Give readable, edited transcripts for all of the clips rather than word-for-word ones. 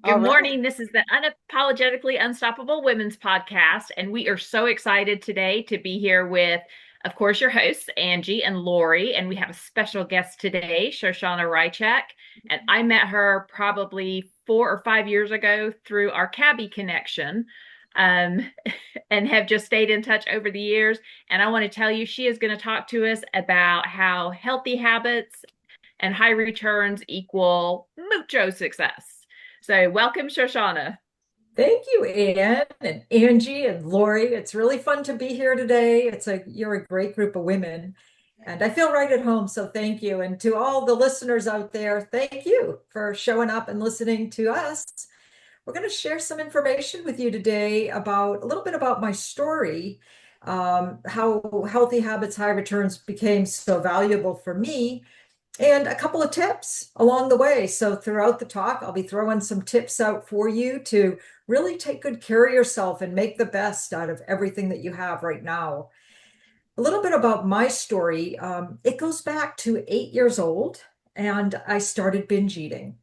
Good All right. morning. This is the Unapologetically Unstoppable Women's Podcast, and we are so excited today to be here with, of course, your hosts, Angie and Lori. And we have a special guest today, Shoshana Richek. And I met her probably 4 or 5 years ago through our Cabby connection, um, and have just stayed in touch over the years. And I want to tell you, she is going to talk to us about how healthy habits and high returns equal mucho success. So, welcome, Shoshana. Thank you, Ann and Angie and Lori. It's really fun to be here today. You're a great group of women, and I feel right at home. So thank you. And to all the listeners out there, thank you for showing up and listening to us. We're going to share some information with you today about a little bit about my story, how healthy habits, high returns became so valuable for me, and a couple of tips along the way. So throughout the talk, I'll be throwing some tips out for you to really take good care of yourself and make the best out of everything that you have right now. A little bit about my story. It goes back to 8 years old, and I started binge eating.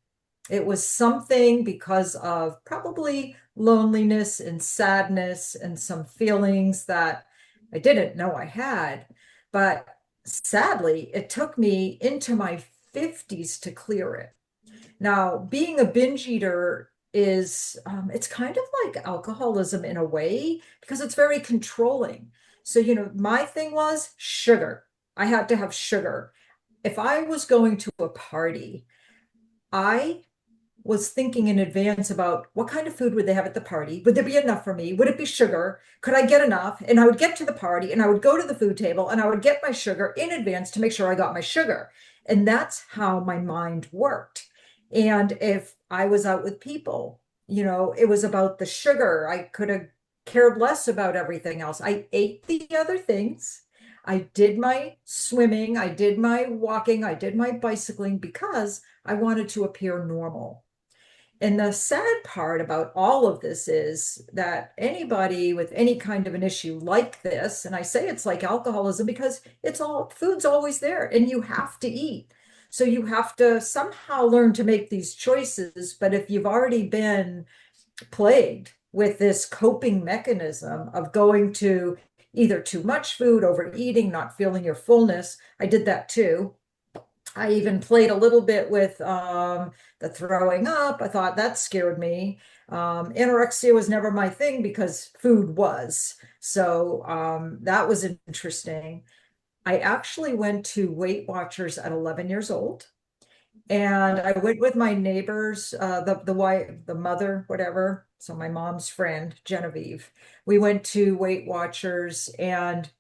It was something because of probably loneliness and sadness and some feelings that I didn't know I had. But sadly, it took me into my 50s to clear it. Now, being a binge eater it's kind of like alcoholism in a way because it's very controlling. So, my thing was sugar. I had to have sugar. If I was going to a party, I was thinking in advance about what kind of food would they have at the party? Would there be enough for me? Would it be sugar? Could I get enough? And I would get to the party and I would go to the food table and I would get my sugar in advance to make sure I got my sugar. And that's how my mind worked. And if I was out with people, it was about the sugar. I could have cared less about everything else. I ate the other things. I did my swimming, I did my walking, I did my bicycling because I wanted to appear normal. And the sad part about all of this is that anybody with any kind of an issue like this, and I say it's like alcoholism because food's always there and you have to eat. So you have to somehow learn to make these choices. But if you've already been plagued with this coping mechanism of going to either too much food, overeating, not feeling your fullness, I did that too. I even played a little bit with the throwing up. I thought that scared me. Anorexia was never my thing because food was. So that was interesting. I actually went to Weight Watchers at 11 years old. And I went with my neighbors, the wife, the mother, whatever. So my mom's friend, Genevieve. We went to Weight Watchers, and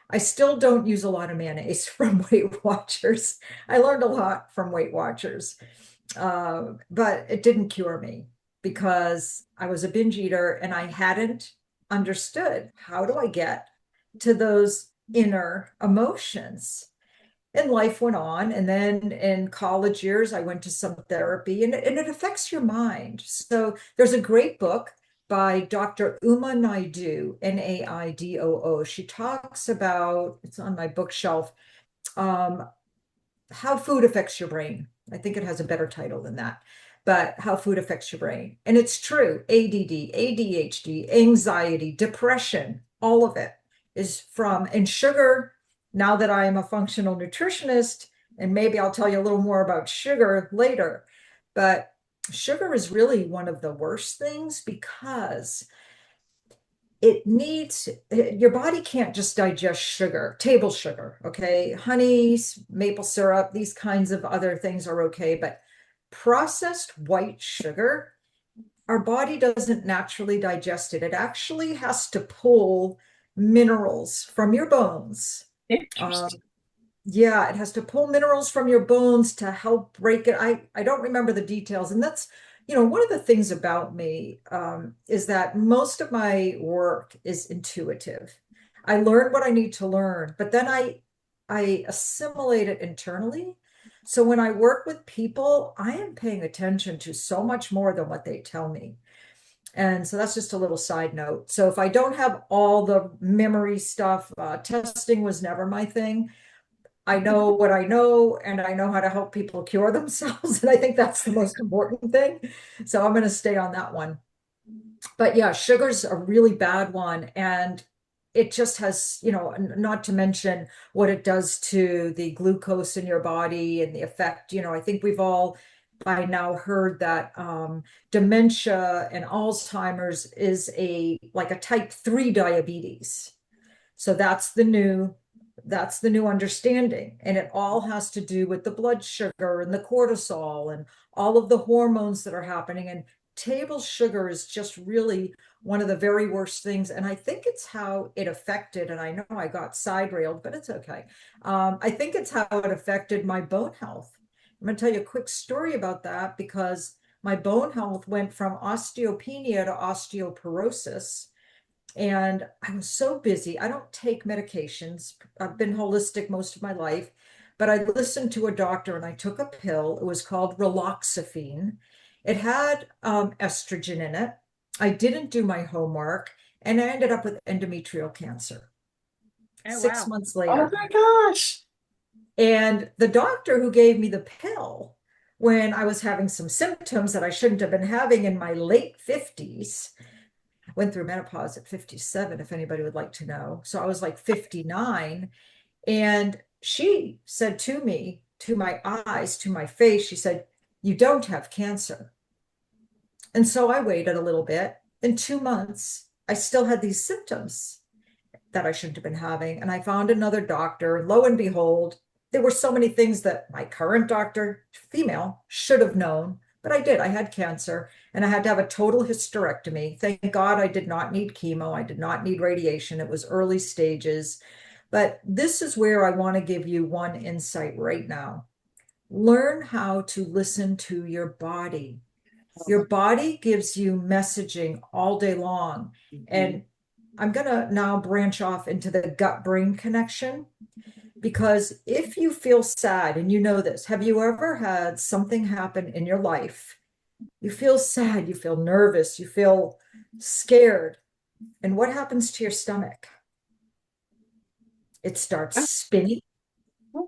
I still don't use a lot of mayonnaise from Weight Watchers. I learned a lot from Weight Watchers, but it didn't cure me because I was a binge eater and I hadn't understood how do I get to those inner emotions. And life went on. And then in college years, I went to some therapy, and it affects your mind. So there's a great book by Dr. Uma Naidoo, Naidoo. She talks about, it's on my bookshelf, um, how food affects your brain. I think it has a better title than that, but how food affects your brain. And it's true. ADD, ADHD, anxiety, depression, all of it is from, and sugar. Now that I am a functional nutritionist, and maybe I'll tell you a little more about sugar later, but sugar is really one of the worst things because your body can't just digest sugar, table sugar, okay? Honey, maple syrup, these kinds of other things are okay, but processed white sugar, our body doesn't naturally digest it. It actually has to pull minerals from your bones. Um, Interesting. yeah, it has to pull minerals from your bones to help break it. I don't remember the details. And that's, one of the things about me is that most of my work is intuitive. I learn what I need to learn, but then I assimilate it internally. So when I work with people, I am paying attention to so much more than what they tell me. And so that's just a little side note. So if I don't have all the memory stuff, testing was never my thing. I know what I know, and I know how to help people cure themselves. And I think that's the most important thing. So I'm going to stay on that one. But yeah, sugar's a really bad one. And it just has, not to mention what it does to the glucose in your body and the effect. I think we've all by now heard that dementia and Alzheimer's is like a type 3 diabetes. So that's the new understanding. And it all has to do with the blood sugar and the cortisol and all of the hormones that are happening. And table sugar is just really one of the very worst things. And I think it's how it affected, and I know I got side railed, but it's okay. I think it's how it affected my bone health. I'm going to tell you a quick story about that because my bone health went from osteopenia to osteoporosis, and I was so busy. I don't take medications. I've been holistic most of my life, but I listened to a doctor and I took a pill. It was called raloxifene. It had estrogen in it. I didn't do my homework and I ended up with endometrial cancer Oh, six wow. months Oh later. my gosh. And the doctor who gave me the pill when I was having some symptoms that I shouldn't have been having in my late 50s, went through menopause at 57, if anybody would like to know. So I was like 59. And she said to me, to my eyes, to my face, she said, "You don't have cancer." And so I waited a little bit. In 2 months, I still had these symptoms that I shouldn't have been having. And I found another doctor. And lo and behold, there were so many things that my current doctor, female, should have known. But I did. I had cancer and I had to have a total hysterectomy. Thank God I did not need chemo. I did not need radiation. It was early stages. But this is where I want to give you one insight right now. Learn how to listen to your body. Your body gives you messaging all day long. Mhm. And I'm going to now branch off into the gut brain connection because if you feel sad, and you know this, have you ever had something happen in your life? You feel sad, you feel nervous, you feel scared. And what happens to your stomach? It starts spinning.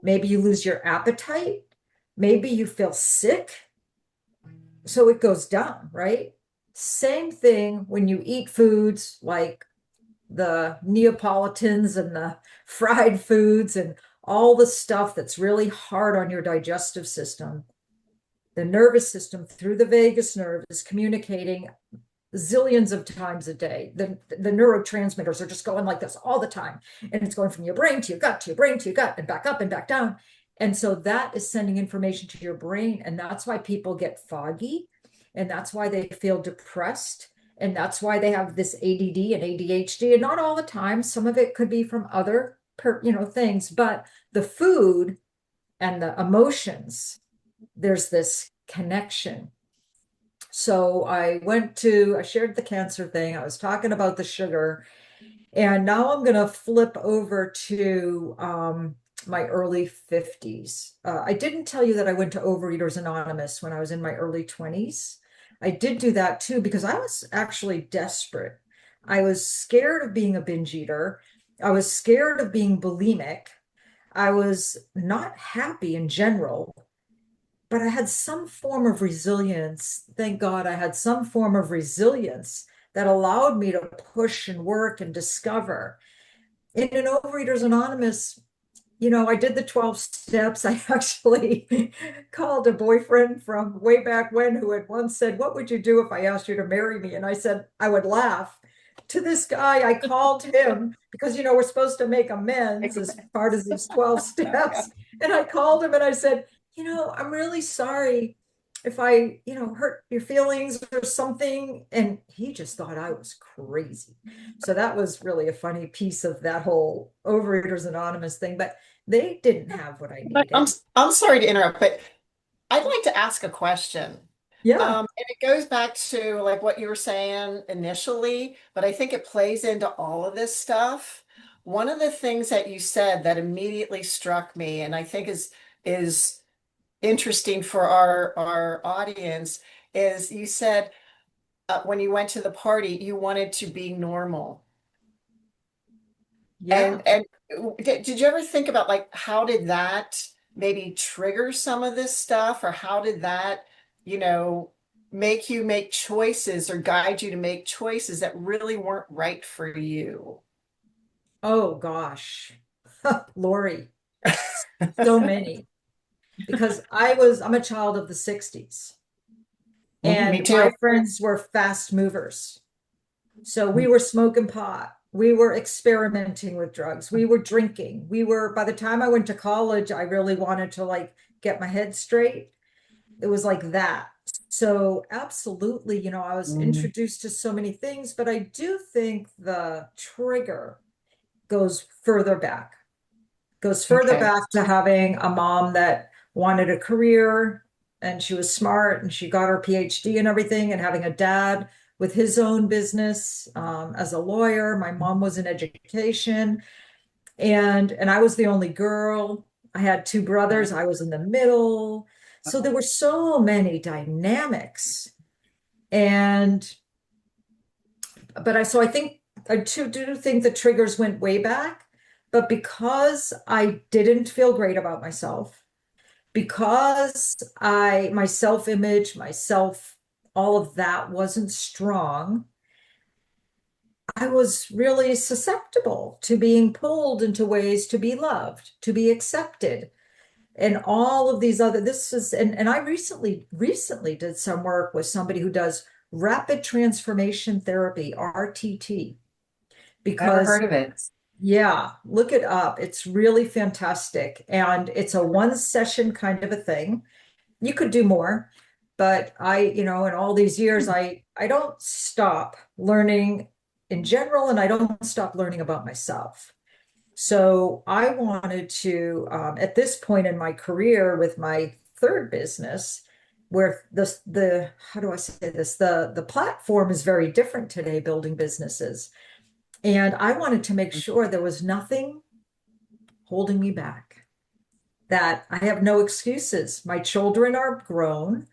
Maybe you lose your appetite. Maybe you feel sick. So it goes down, right? Same thing when you eat foods like the Neapolitans and the fried foods and all the stuff that's really hard on your digestive system. The nervous system through the vagus nerve is communicating zillions of times a day. The neurotransmitters are just going like this all the time. And it's going from your brain to your gut, to your brain, to your gut, and back up and back down. And so that is sending information to your brain. And that's why people get foggy. And that's why they feel depressed. And that's why they have this ADD and ADHD. And not all the time. Some of it could be from other things. But the food and the emotions, there's this connection. So I shared the cancer thing. I was talking about the sugar, and now I'm going to flip over to my early 50s. I didn't tell you that I went to Overeaters Anonymous when I was in my early 20s. I did do that too because I was actually desperate. I was scared of being a binge eater. I was scared of being bulimic. I was not happy in general, but I had some form of resilience. Thank God I had some form of resilience that allowed me to push and work and discover. In an Overeaters Anonymous, I did the 12 steps. I actually called a boyfriend from way back when who had once said, "What would you do if I asked you to marry me?" And I said, I would laugh. To this guy, I called him because, we're supposed to make amends as part of these 12 steps. And I called him and I said, "I'm really sorry if I, hurt your feelings or something." And he just thought I was crazy. So that was really a funny piece of that whole Overeaters Anonymous thing. But they didn't have what I But I'm needed. I'm sorry to interrupt, but I'd like to ask a question. Yeah, And it goes back to like what you were saying initially, but I think it plays into all of this stuff. One of the things that you said that immediately struck me, and I think is interesting for our audience, is you said when you went to the party, you wanted to be normal. And yeah, did you ever think about like how did that maybe trigger some of this stuff, or how did that, you know, make you make choices or guide you to make choices that really weren't right for you? Oh gosh, Lori, so many. Because I'm a child of the 60s, Mhm, me and my too. friends were fast movers. So we were smoking pot. We were experimenting with drugs. We were drinking. By the time I went to college, I really wanted to like get my head straight. It was like that. So absolutely, I was Mm, introduced to so many things, but I do think the trigger goes further back, okay. to having a mom that wanted a career and she was smart and she got her PhD and everything, and having a dad with his own business as a lawyer. My mom was in education, and I was the only girl. I had two brothers. I was in the middle. So there were so many dynamics. And so I think I do think the triggers went way back, but because I didn't feel great about myself, because my self-image, all of that wasn't strong, I was really susceptible to being pulled into ways to be loved, to be accepted, and all of these other this is and I recently did some work with somebody who does rapid transformation therapy, RTT, Never because heard of it. yeah, look it up. It's really fantastic. And it's a one session kind of a thing. You could do more, but in all these years, I don't stop learning in general, and I don't stop learning about myself. So I wanted to, at this point in my career with my third business, where how do I say this? The platform is very different today, building businesses. And I wanted to make sure there was nothing holding me back, that I have no excuses. My children are grown.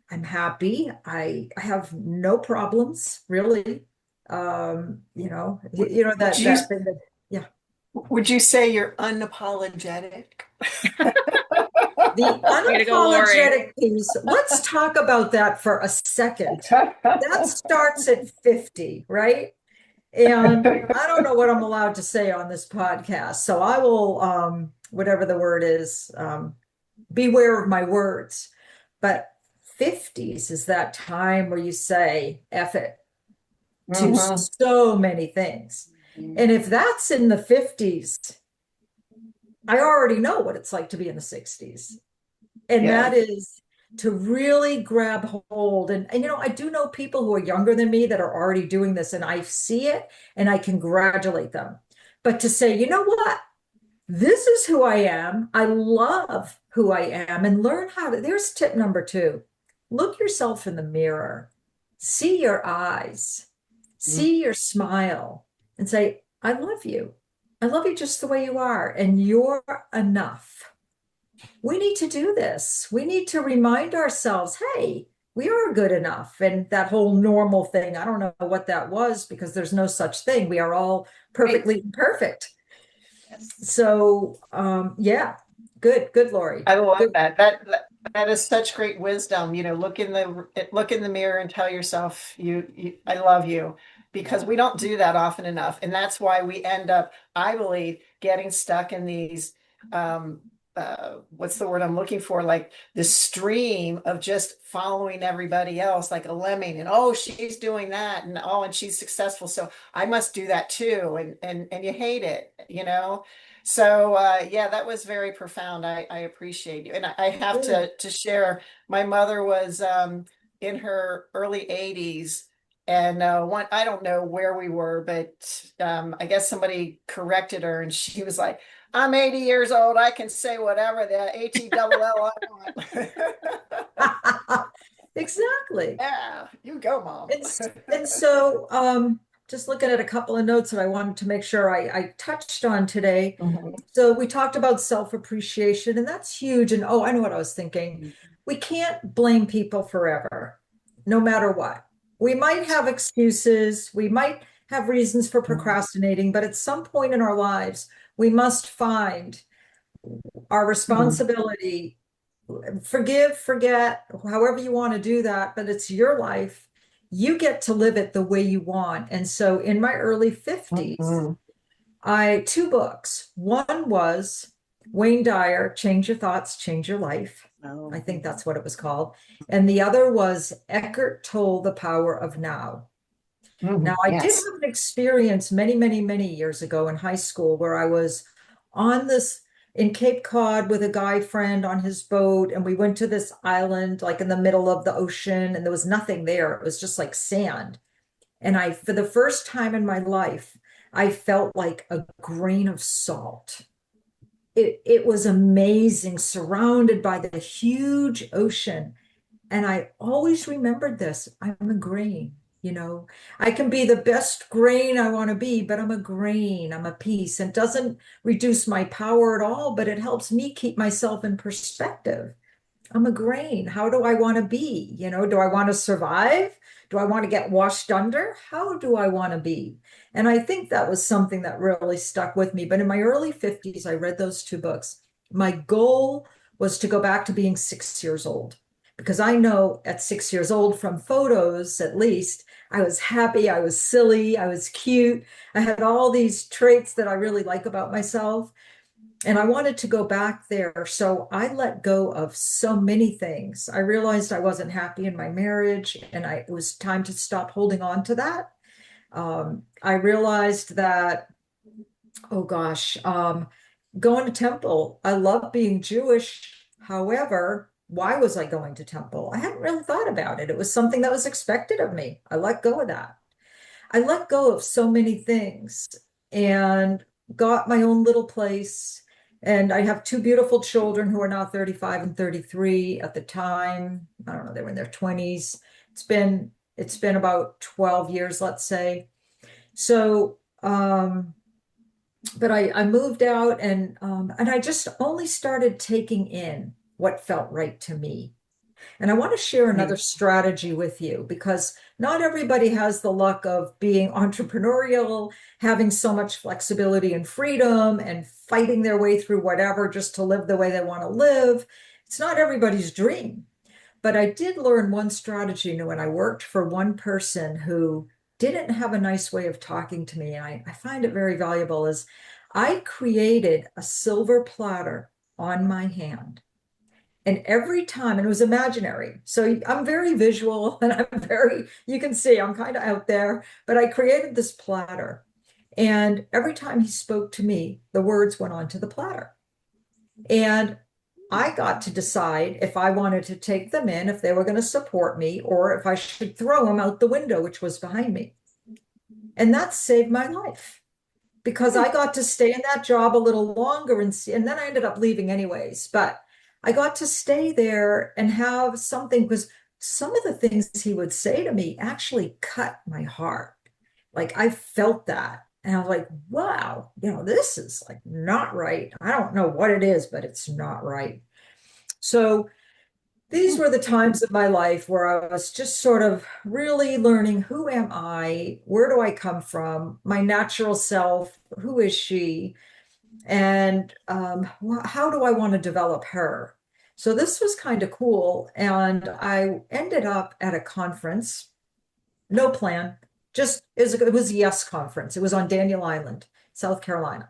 I'm happy. I have no problems, really. Would would you that thing that, yeah. would you say you're unapologetic? The Way to go, Lori. unapologetic piece, let's talk about that for a second. That starts at 50, right? And I don't know what I'm allowed to say on this podcast, so I will, whatever the word is, beware of my words. But 50s is that time where you say F it to Mhm. so many things. And if that's in the 50s, I already know what it's like to be in the 60s. And that Yes. is to really grab hold. And I do know people who are younger than me that are already doing this, and I see it and I congratulate them. But to say, you know what? This is who I am. I love who I am, and learn how to. There's tip number two. Look yourself in the mirror, see your eyes, see your smile, and say, I love you. I love you just the way you are, and you're enough. We need to do this. We need to remind ourselves, hey, we are good enough. And that whole normal thing, I don't know what that was, because there's no such thing. We are all Right. perfectly imperfect. Yes. So, yeah, good, Lori. I love Good. that. That is such great wisdom. You know, look in the mirror and tell yourself I love you, because we don't do that often enough, and that's why we end up, I believe, getting stuck in these what's the word I'm looking for? Like this stream of just following everybody else like a lemming, and oh, she's doing that, and oh, and she's successful, so I must do that too, and you hate it, you know. So yeah, that was very profound. I appreciate you. And I have Good. to share, my mother was in her early 80s. And one, I don't know where we were, but I guess somebody corrected her, and she was like, I'm 80 years old. I can say whatever the H-E-double-L I want. Exactly. Yeah, you go, mom. And so, just looking at a couple of notes that I wanted to make sure I touched on today. Mhm. So we talked about self-appreciation, and that's huge. And oh, I know what I was thinking. We can't blame people forever, no matter what. We might have excuses, we might have reasons for procrastinating, but at some point in our lives, we must find our Mhm. responsibility. Forgive, forget, however you want to do that, but it's your life. You get to live it the way you want. And so in my early 50s, Mhm. I two books. One was Wayne Dyer, Change Your Thoughts, Change Your Life. I Oh. think that's what it was called. And the other was Eckhart Tolle, The Power of Now. Now, Mhm. I did Yes. have an experience many, many, many years ago in high school where I was on this in Cape Cod with a guy friend on his boat, and we went to this island like in the middle of the ocean, and there was nothing there. It was just like sand. And I, for the first time in my life, I felt like a grain of salt. It was amazing, surrounded by the huge ocean. And I always remembered this. I'm a grain, you know. I can be the best grain I want to be, but I'm a grain. I'm a piece. And doesn't reduce my power at all, but it helps me keep myself in perspective. I'm a grain. How do I want to be? You know, do I want to survive? Do I want to get washed under? How do I want to be? And I think that was something that really stuck with me. But in my early 50s, I read those two books. My goal was to go back to being 6 years old because I know at 6 years old, from photos at least, I was happy, I was silly, I was cute. I had all these traits that I really like about myself. And I wanted to go back there. So I let go of so many things. I realized I wasn't happy in my marriage, and it was time to stop holding on to that. I realized that, oh gosh, going to temple, I love being Jewish. However, why was I going to temple? I hadn't really thought about it. It was something that was expected of me. I let go of that. I let go of so many things and got my own little place. And I have two beautiful children who are now 35 and 33 at the time. I don't know, they were in their 20s. It's been about 12 years, let's say. So, but I moved out and I just only started taking in what felt right to me. And I want to share another Right. strategy with you because not everybody has the luck of being entrepreneurial, having so much flexibility and freedom, and fighting their way through whatever just to live the way they want to live. It's not everybody's dream. But I did learn one strategy when I worked for one person who didn't have a nice way of talking to me. And I find it very valuable is I created a silver platter on my hand. And every time, and it was imaginary. So I'm very visual and you can see I'm kind of out there, but I created this platter. And every time he spoke to me, the words went onto the platter. And I got to decide if I wanted to take them in, if they were going to support me, or if I should throw them out the window, which was behind me. And that saved my life because I got to stay in that job a little longer and then I ended up leaving anyways. But I got to stay there and have something because some of the things he would say to me actually cut my heart. Like I felt that. And I was like, wow, this is like not right. I don't know what it is, but it's not right. So these were the times of my life where I was just sort of really learning, who am I? Where do I come from? My natural self, who is she? And how do I want to develop her? So this was kind of cool. And I ended up at a conference, no plan, just it was a Yes conference. It was on Daniel Island, South Carolina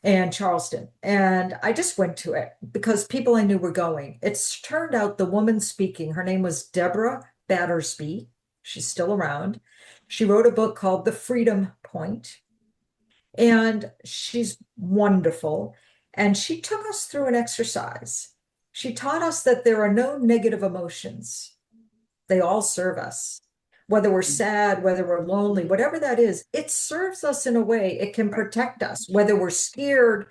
and Charleston. And I just went to it because people I knew were going. It's turned out the woman speaking, her name was Deborah Battersby. She's still around. She wrote a book called The Freedom Point, and she's wonderful. And she took us through an exercise. She taught us that there are no negative emotions. They all serve us. Whether we're sad, whether we're lonely, whatever that is, it serves us in a way. It can protect us. Whether we're scared,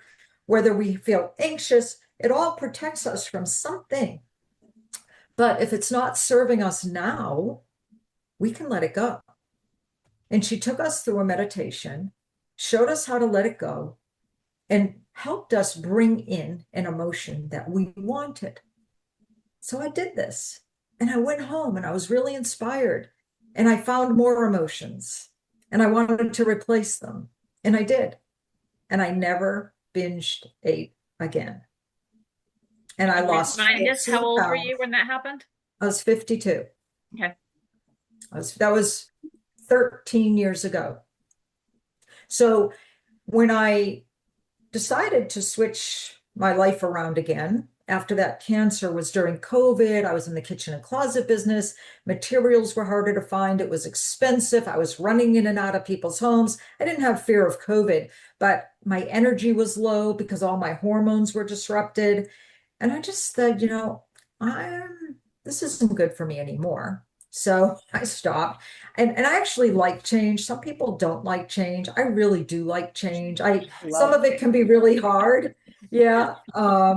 whether we feel anxious, it all protects us from something. But if it's not serving us now, we can let it go. And she took us through a meditation, showed us how to let it go, and helped us bring in an emotion that we wanted. So I did this and I went home and I was really inspired and I found more emotions and I wanted to replace them. And I did. And I never binged ate again. And I Can you lost remind us, how 14 old were you pounds. when that happened? I was 52. Okay. That was 13 years ago. So when I decided to switch my life around again, after that cancer was during COVID, I was in the kitchen and closet business. Materials were harder to find. It was expensive. I was running in and out of people's homes. I didn't have fear of COVID, but my energy was low because all my hormones were disrupted. And I just said, this isn't good for me anymore. So I stopped. And I actually like change. Some people don't like change. I really do like change. Some of it can be really hard. Yeah.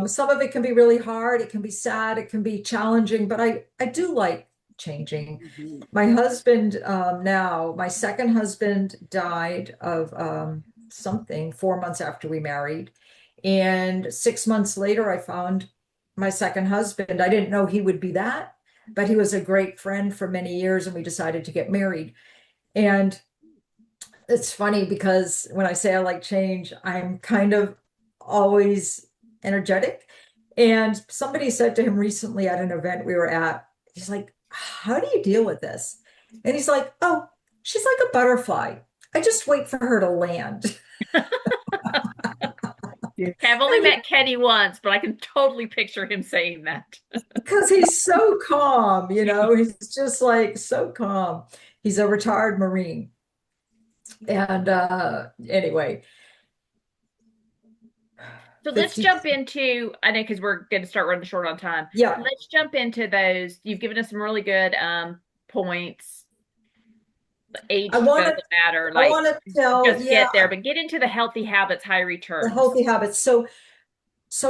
Some of it can be really hard. It can be sad. It can be challenging, but I do like changing. Mhm. My husband, now, my second husband died of something 4 months after we married. And 6 months later, I found my second husband. I didn't know he would be that, but he was a great friend for many years, and we decided to get married. And it's funny because when I say I like change, I'm kind of always energetic. And somebody said to him recently at an event we were at, he's like, "How do you deal with this?" And he's like, "Oh, she's like a butterfly. I just wait for her to land." Okay, I've only met Kenny once, but I can totally picture him saying that. Because he's so calm, he's just like so calm. He's a retired Marine. And anyway, So let's 50, jump into, I know because we're going to start running short on time. yeah. Let's jump into those. You've given us some really good points. I Age want to doesn't matter. I Like, want to tell, just yeah, get there, but get into the healthy habits, high the returns. healthy habits. So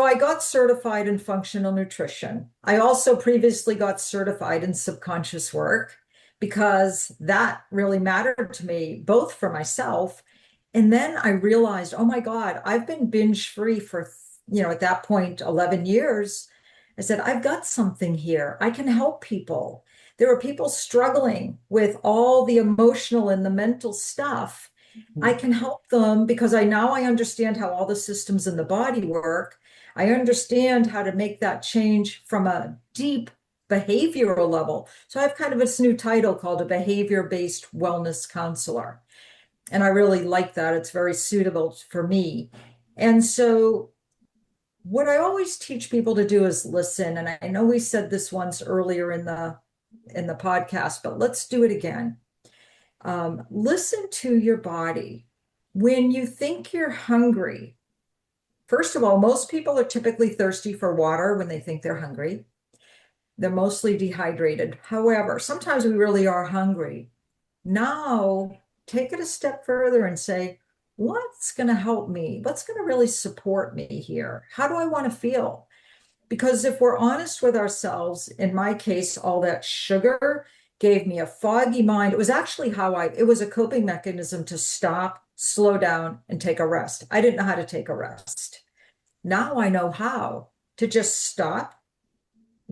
I got certified in functional nutrition. I also previously got certified in subconscious work because that really mattered to me, both for myself. And then I realized, oh my God, I've been binge free for, at that point, 11 years. I said, I've got something here. I can help people. There are people struggling with all the emotional and the mental stuff. I can help them because I understand how all the systems in the body work. I understand how to make that change from a deep behavioral level. So I have kind of this new title called a behavior-based wellness counselor. And I really like that. It's very suitable for me. And so what I always teach people to do is listen. And I know we said this once earlier in the podcast, but let's do it again. Listen to your body. When you think you're hungry, first of all, most people are typically thirsty for water when they think they're hungry. They're mostly dehydrated. However, sometimes we really are hungry. Now, take it a step further and say, what's going to help me? What's going to really support me here? How do I want to feel? Because if we're honest with ourselves, in my case, all that sugar gave me a foggy mind. It was actually it was a coping mechanism to stop, slow down, and take a rest. I didn't know how to take a rest. Now I know how to just stop,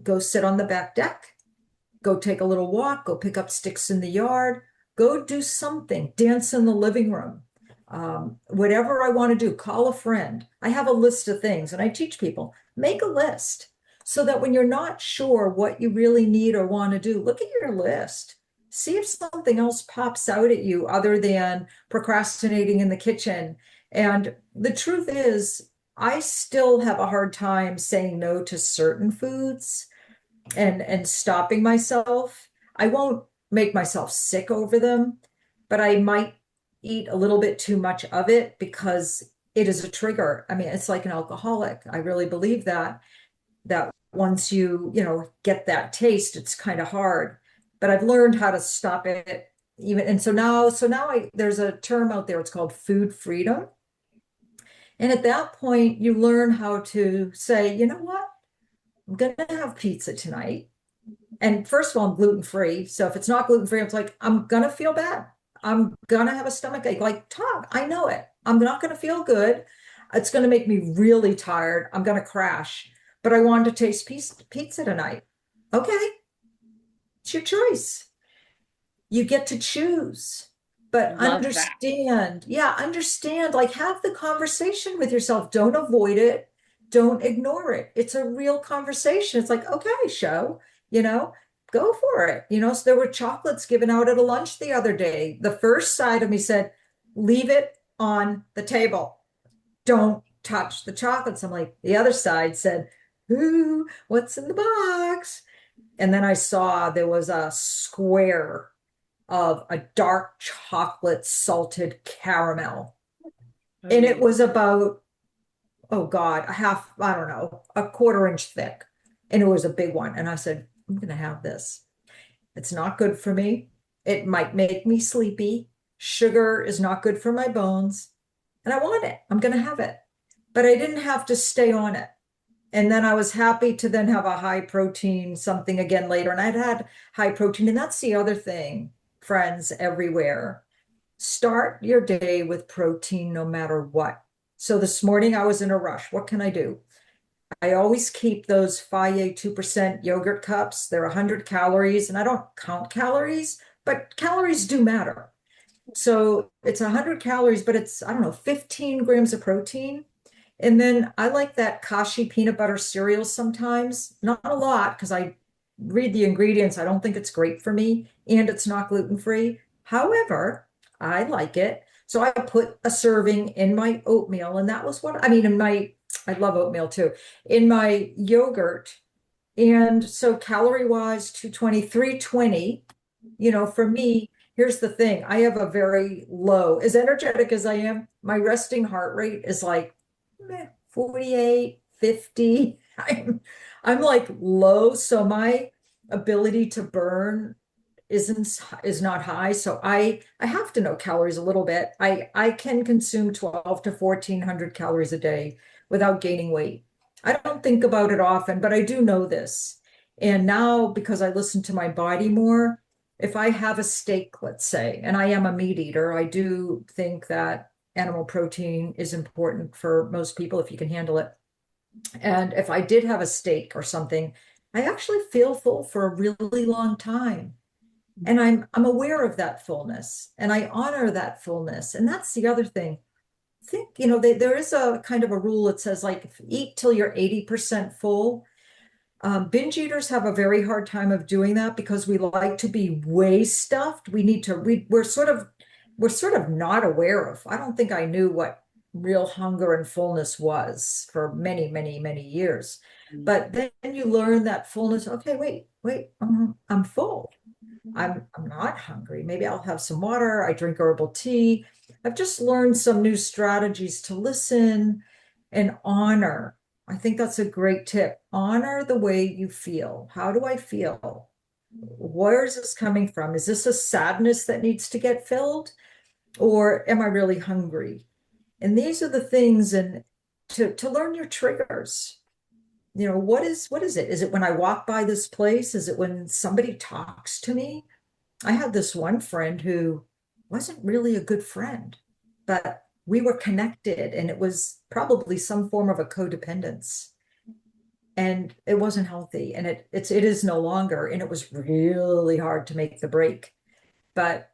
go sit on the back deck, go take a little walk, go pick up sticks in the yard, go do something, dance in the living room. Whatever I want to do, call a friend. I have a list of things and I teach people, make a list so that when you're not sure what you really need or want to do, look at your list. See if something else pops out at you other than procrastinating in the kitchen. And the truth is, I still have a hard time saying no to certain foods and stopping myself. I won't make myself sick over them, but I might eat a little bit too much of it because it is a trigger. I mean, it's like an alcoholic. I really believe that once you get that taste, it's kind of hard. But I've learned how to stop it even. And so now there's a term out there, it's called food freedom. And at that point, you learn how to say, you know what? I'm gonna have pizza tonight. And first of all, I'm gluten free. So if it's not gluten free, it's like, I'm going to feel bad. I'm going to have a stomach ache. Like, Todd, I know it. I'm not going to feel good. It's going to make me really tired. I'm going to crash. But I wanted to taste pizza tonight. Okay, it's your choice. You get to choose. But Love that. understand, yeah, understand, like have the conversation with yourself. Don't avoid it. Don't ignore it. It's a real conversation. It's like, okay, show, you know, go for it. So there were chocolates given out at a lunch the other day. The first side of me said, leave it on the table. Don't touch the chocolates. I'm like, the other side said, ooh, what's in the box? And then I saw there was a square of a dark chocolate salted caramel. And it Oh, was about, oh God, a half, I don't know, a quarter-inch thick. And it was a big one. And I said, I'm going to have this. It's not good for me. It might make me sleepy. Sugar is not good for my bones. And I want it. I'm going to have it. But I didn't have to stay on it. And then I was happy to then have a high protein something again later. And I'd had high protein. And that's the other thing, friends everywhere. Start your day with protein no matter what. So this morning I was in a rush. What can I do? I always keep those Fage 2% yogurt cups. They're 100 calories, and I don't count calories, but calories do matter. So it's 100 calories, but it's, I don't know, 15 grams of protein. And then I like that Kashi peanut butter cereal sometimes, not a lot because I read the ingredients. I don't think it's great for me and it's not gluten free. However, I like it. So I put a serving in my oatmeal, and that was what I mean, I love oatmeal too, in my yogurt. And so calorie wise, 220, 320, for me, here's the thing. I have a very low, as energetic as I am, my resting heart rate is like 48, 50. I'm like low. So my ability to burn is not high. So I have to know calories a little bit. I can consume 12 to 1400 calories a day without gaining weight. I don't think about it often, but I do know this. And now because I listen to my body more, if I have a steak, let's say, and I am a meat eater, I do think that animal protein is important for most people if you can handle it. And if I did have a steak or something, I actually feel full for a really long time. And I'm aware of that fullness and I honor that fullness. And that's the other thing. I think, there is a kind of a rule that says like eat till you're 80% full. Binge eaters have a very hard time of doing that because we like to be way stuffed. We're sort of not aware of. I don't think I knew what real hunger and fullness was for many, many, many years. But then you learn that fullness. Okay, wait, I'm full. I'm not hungry. Maybe I'll have some water. I drink herbal tea. I've just learned some new strategies to listen and honor. I think that's a great tip. Honor the way you feel. How do I feel? Where is this coming from? Is this a sadness that needs to get filled? Or am I really hungry? And these are the things, and to learn your triggers. What is it? Is it when I walk by this place? Is it when somebody talks to me? I had this one friend who wasn't really a good friend, but we were connected and it was probably some form of a codependence. And it wasn't healthy. And it is no longer. And it was really hard to make the break. But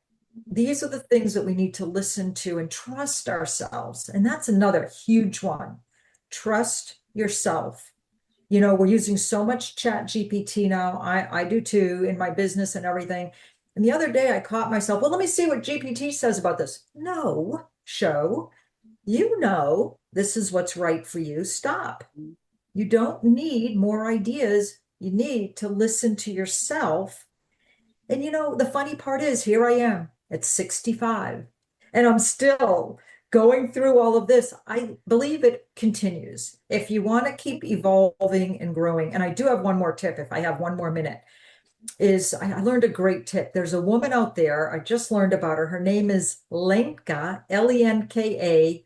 these are the things that we need to listen to and trust ourselves. And that's another huge one. Trust yourself. We're using so much chat GPT now. I do too in my business and everything. And the other day I caught myself, well, let me see what GPT says about this. No, show, this is what's right for you. Stop. You don't need more ideas. You need to listen to yourself. And the funny part is, here I am at 65, and I'm still going through all of this. I believe it continues. If you want to keep evolving and growing, and I do have one more tip if I have one more minute, is I learned a great tip. There's a woman out there, I just learned about her. Her name is Lenka, Lenka,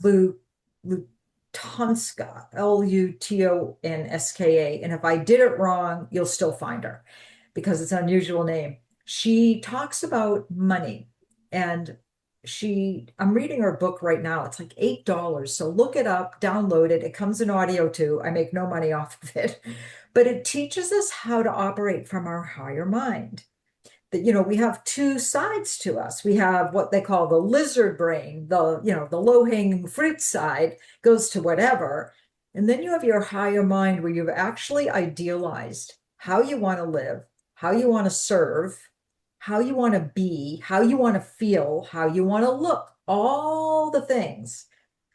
Lutonska, Lutonska. And if I did it wrong, you'll still find her because it's an unusual name. She talks about money, and I'm reading her book right now. It's like $8. So look it up, download it. It comes in audio too. I make no money off of it, but it teaches us how to operate from our higher mind. that, we have two sides to us. We have what they call the lizard brain, the low-hanging fruit side goes to whatever. And then you have your higher mind where you've actually idealized how you want to live, how you want to serve, how you want to be, how you want to feel, how you want to look, all the things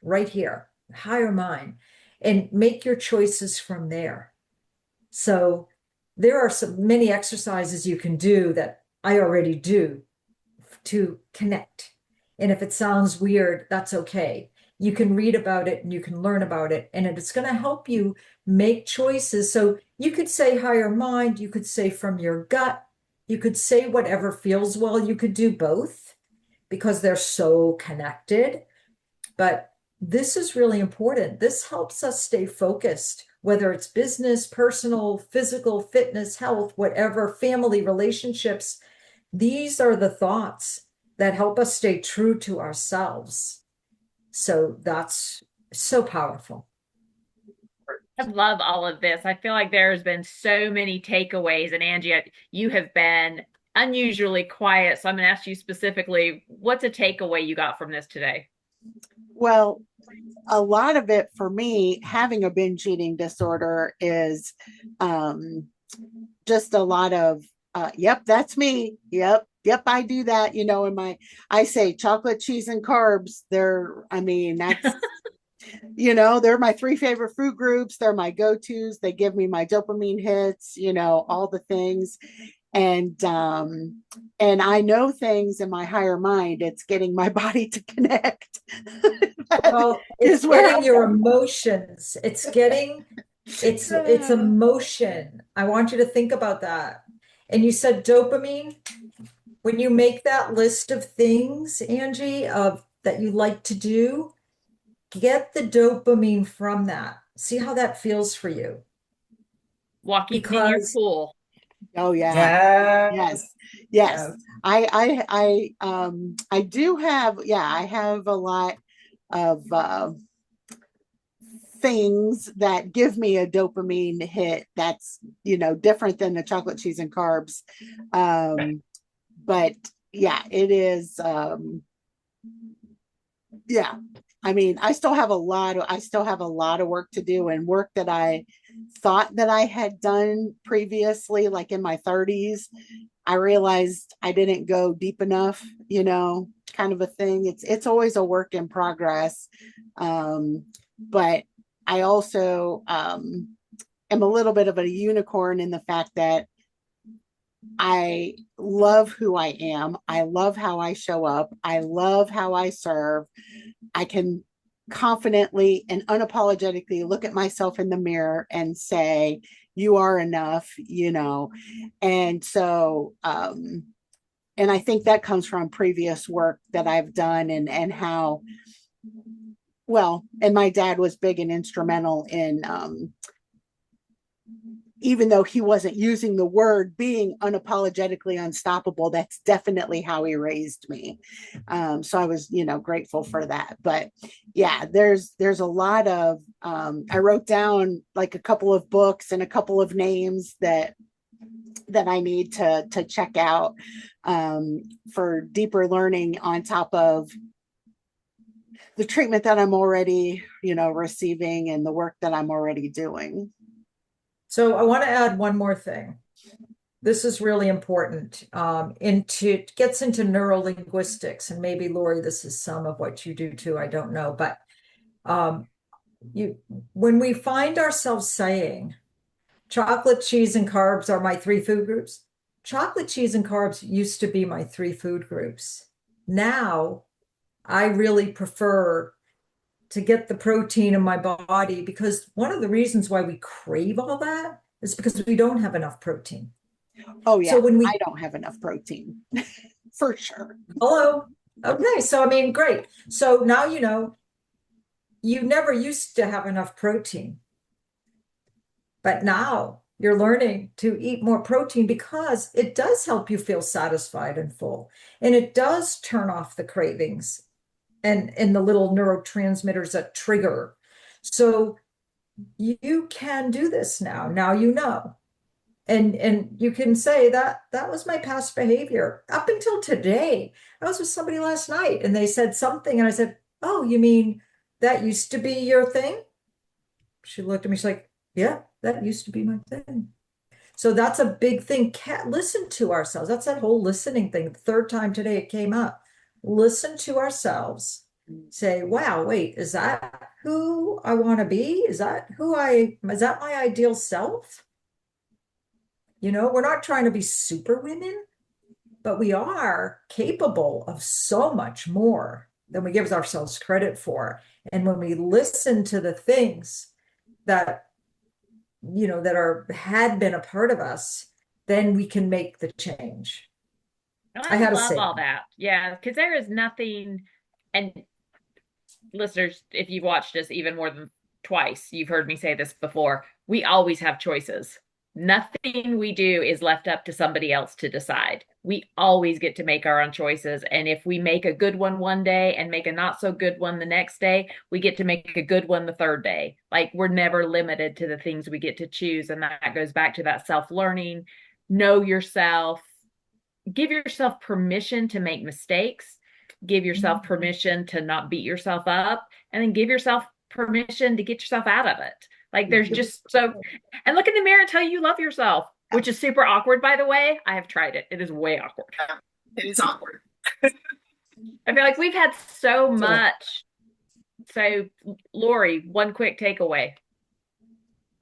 right here, higher mind, and make your choices from there. So there are many exercises you can do that I already do to connect. And if it sounds weird, that's okay. You can read about it and you can learn about it, and it's going to help you make choices. So you could say higher mind, you could say from your gut, you could say whatever feels well. You could do both because they're so connected. But this is really important. This helps us stay focused, whether it's business, personal, physical, fitness, health, whatever, family, relationships. These are the thoughts that help us stay true to ourselves. So that's so powerful. I love all of this. I feel like there's been so many takeaways. And Angie, you have been unusually quiet. So I'm going to ask you specifically, what's a takeaway you got from this today? Well, a lot of it for me, having a binge eating disorder is just a lot of, yep, that's me. Yep, I do that. I say chocolate, cheese, and carbs. That's, they're my three favorite food groups. They're my go-tos. They give me my dopamine hits, all the things. And I know things in my higher mind. It's getting my body to connect. Well, it's getting your emotions. It's emotion. I want you to think about that. And you said dopamine. When you make that list of things, Angie, of that you like to do, get the dopamine from that. See how that feels for you. Walking in your pool. Oh yeah. Yes. I do have, I have a lot of things that give me a dopamine hit that's, different than the chocolate, cheese, and carbs. But yeah, it is, I still have a lot of work to do, and work that I thought that I had done previously, like in my 30s. I realized I didn't go deep enough, kind of a thing. It's always a work in progress. But I also am a little bit of a unicorn in the fact that I love who I am. I love how I show up. I love how I serve. I can confidently and unapologetically look at myself in the mirror and say, you are enough, And so, and I think that comes from previous work that I've done, and how, and my dad was big and instrumental in, even though he wasn't using the word, being unapologetically unstoppable. That's definitely how he raised me. So I was, grateful for that. But yeah, there's a lot of, I wrote down like a couple of books and a couple of names that I need to check out for deeper learning on top of the treatment that I'm already, receiving, and the work that I'm already doing. So I want to add one more thing. This is really important. Gets into neurolinguistics, and maybe Lori, this is some of what you do too. I don't know, but when we find ourselves saying, chocolate, cheese, and carbs are my three food groups. Chocolate, cheese, and carbs used to be my three food groups. Now I really prefer to get the protein in my body, because one of the reasons why we crave all that is because we don't have enough protein. Oh yeah, so I don't have enough protein for sure. Hello. Okay, so great. So now you never used to have enough protein, but now you're learning to eat more protein because it does help you feel satisfied and full, and it does turn off the cravings and the little neurotransmitters that trigger. So you can do this now. Now you know. And you can say that that was my past behavior up until today. I was with somebody last night and they said something and I said, "Oh, you mean that used to be your thing?" She looked at me, she's like, "Yeah, that used to be my thing." So that's a big thing. Can't listen to ourselves. That's that whole listening thing. The third time today it came up. Listen to ourselves. Say, wow, wait, is that who I want to be? Is that my ideal self? You know, we're not trying to be super women, but we are capable of so much more than we give ourselves credit for. And when we listen to the things that, you know, that had been a part of us, then we can make the change. I I had to love say all that. that. Yeah, because there is nothing, and listeners, if you've watched us even more than twice, you've heard me say this before. We always have choices. Nothing we do is left up to somebody else to decide. We always get to make our own choices. And if we make a good one day and make a not so good one the next day, we get to make a good one the third day. Like we're never limited to the things we get to choose. And that goes back to that self-learning, know yourself, give yourself permission to make mistakes, give yourself permission to not beat yourself up, and then give yourself permission to get yourself out of it. Like there's just so, and look in the mirror and tell you love yourself, which is super awkward, by the way. I have tried it. It is way awkward. It is awkward. I feel like we've had so much. So, Lori, one quick takeaway.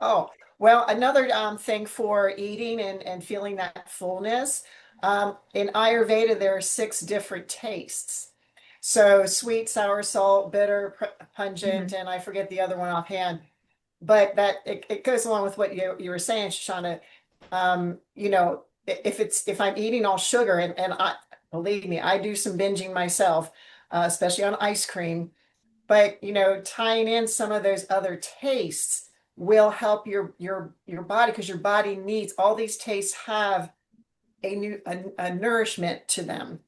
Oh, well, another thing for eating and feeling that fullness. In Ayurveda, there are 6 different tastes. So sweet, sour, salt, bitter, pungent, and I forget the other one offhand. But that it goes along with what you were saying, Shoshana. You know, if I'm eating all sugar, and I believe me, I do some binging myself, especially on ice cream. But you know, tying in some of those other tastes will help your body, because your body needs all these tastes have a nourishment to them.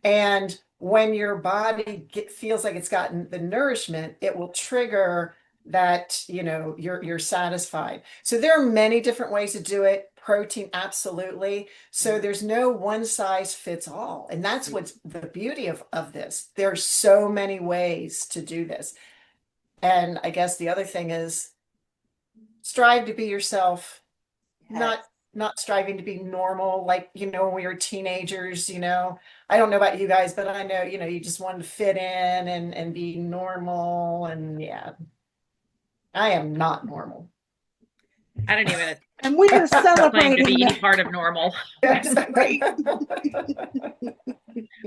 And when your body feels like it's gotten the nourishment, it will trigger that, you know, you're satisfied. So there are many different ways to do it. Protein, absolutely. So there's no one size fits all. And that's what's the beauty of this. There's so many ways to do this. And I guess the other thing is strive to be yourself, not striving to be normal, like, you know, when we were teenagers, you know. I don't know about you guys, but I know, you know, you just wanted to fit in and be normal. And yeah, I am not normal. I don't even And we are claim to celebrating be any that. part of normal. Right.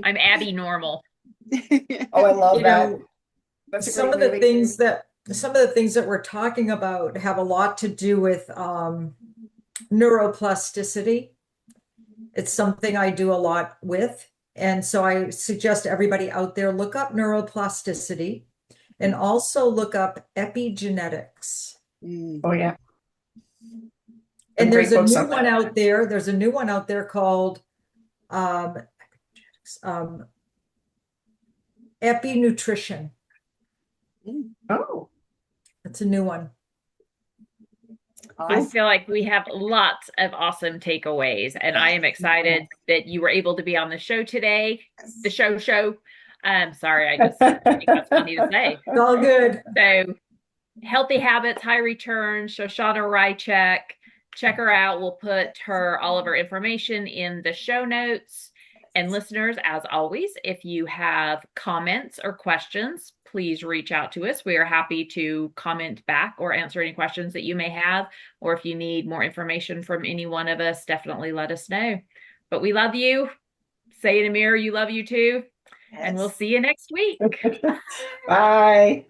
I'm Abby Normal. Oh, I love You that. know, That's a some great of the movie. things that we're talking about have a lot to do with neuroplasticity. It's something I do a lot with. And so I suggest everybody out there look up neuroplasticity and also look up epigenetics. Oh yeah. And there's a Great books new on one that. out there. There's a new one out there called epinutrition. Oh, That's a new one. I feel like we have lots of awesome takeaways, and I am excited that you were able to be on the show today. The show. Sorry, I just think that's funny to say. It's all good. So, healthy habits, high return, Shoshana Richek. Check her out. We'll put all of her information in the show notes. And listeners, as always, if you have comments or questions, please reach out to us. We are happy to comment back or answer any questions that you may have. Or if you need more information from any one of us, definitely let us know. But we love you. Say in a mirror, you love you too. Yes. And we'll see you next week. Bye.